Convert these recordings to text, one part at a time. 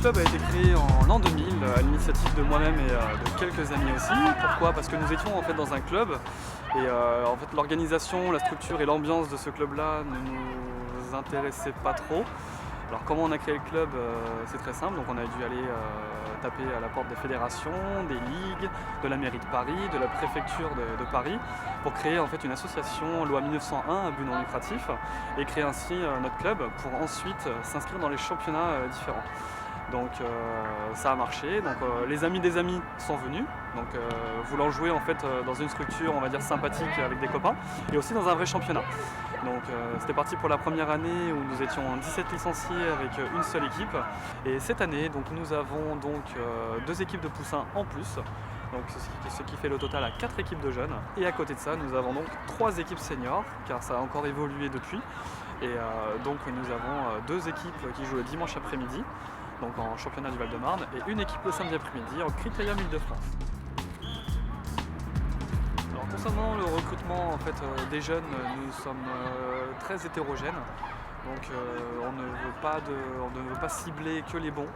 club a été créé en l'an 2000 à l'initiative de moi-même et de quelques amis aussi. Pourquoi? Parce que nous étions en fait dans un club et en fait l'organisation, la structure et l'ambiance de ce club-là ne nous intéressaient pas trop. Alors comment on a créé le club? C'est très simple, donc on a dû aller taper à la porte des fédérations, des ligues, de la mairie de Paris, de la préfecture de Paris, pour créer en fait une association loi 1901 à but non lucratif et créer ainsi notre club pour ensuite s'inscrire dans les championnats différents. Donc ça a marché, donc les amis des amis sont venus, donc voulant jouer en fait dans une structure on va dire sympathique avec des copains et aussi dans un vrai championnat. Donc c'était parti pour la première année où nous étions 17 licenciés avec une seule équipe et cette année donc nous avons donc 2 équipes de poussins en plus. Donc ce qui fait le total à 4 équipes de jeunes. Et à côté de ça, nous avons donc 3 équipes seniors, car ça a encore évolué depuis. Et donc nous avons 2 équipes qui jouent le dimanche après-midi, donc en championnat du Val-de-Marne, et une équipe le samedi après-midi en Critérium Île-de-France. Alors concernant le recrutement en fait, des jeunes, nous sommes très hétérogènes. Donc on ne veut pas cibler que les bons.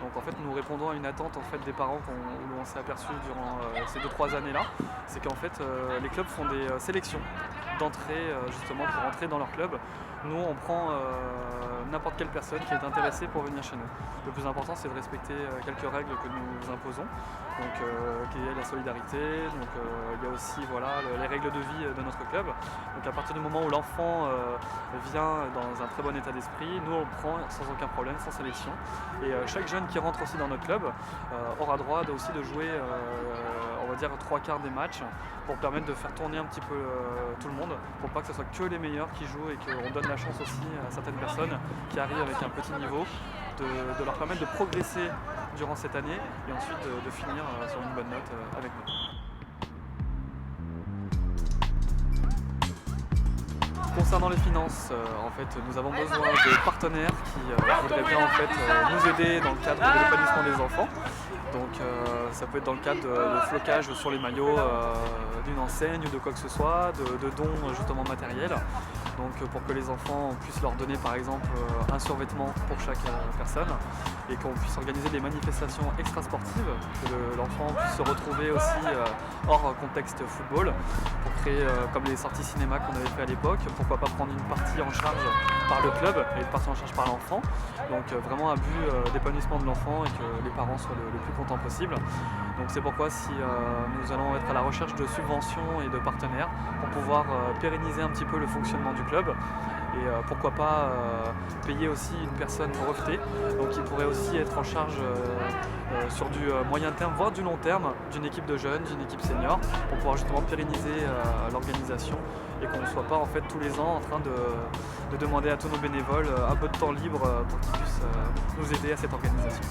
Donc en fait nous répondons à une attente en fait, des parents où on s'est aperçu durant ces 2-3 années là, c'est qu'en fait les clubs font des sélections d'entrée justement pour entrer dans leur club. Nous on prend n'importe quelle personne qui est intéressée pour venir chez nous. Le plus important c'est de respecter quelques règles que nous imposons, donc qu'il y ait la solidarité, donc il y a aussi voilà, les règles de vie de notre club. Donc à partir du moment où l'enfant vient dans un très bon état d'esprit, nous on le prend sans aucun problème, sans sélection. Et chaque jeune qui rentre aussi dans notre club aura droit aussi de jouer on va dire 3/4 des matchs pour permettre de faire tourner un petit peu tout le monde, pour pas que ce soit que les meilleurs qui jouent et qu'on donne la chance aussi à certaines personnes qui arrivent avec un petit niveau de leur permettre de progresser durant cette année et ensuite de finir sur une bonne note avec nous. Concernant les finances, en fait, nous avons besoin de partenaires qui voudraient bien en fait, nous aider dans le cadre de l'épanouissement des enfants. Donc ça peut être dans le cadre de flocage sur les maillots d'une enseigne ou de quoi que ce soit, de dons justement matériels. Donc pour que les enfants puissent leur donner par exemple un survêtement pour chaque personne et qu'on puisse organiser des manifestations extrasportives, que l'enfant puisse se retrouver aussi hors contexte football pour créer comme les sorties cinéma qu'on avait fait à l'époque, pourquoi pas prendre une partie en charge par le club et une partie en charge par l'enfant. Donc vraiment un but d'épanouissement de l'enfant et que les parents soient le plus contents possible. Donc c'est pourquoi si nous allons être à la recherche de subventions et de partenaires pour pouvoir pérenniser un petit peu le fonctionnement du club et pourquoi pas payer aussi une personne brevetée, donc qui pourrait aussi être en charge sur du moyen terme voire du long terme d'une équipe de jeunes, d'une équipe senior pour pouvoir justement pérenniser l'organisation et qu'on ne soit pas en fait tous les ans en train de demander à tous nos bénévoles un peu de temps libre pour qu'ils puissent nous aider à cette organisation.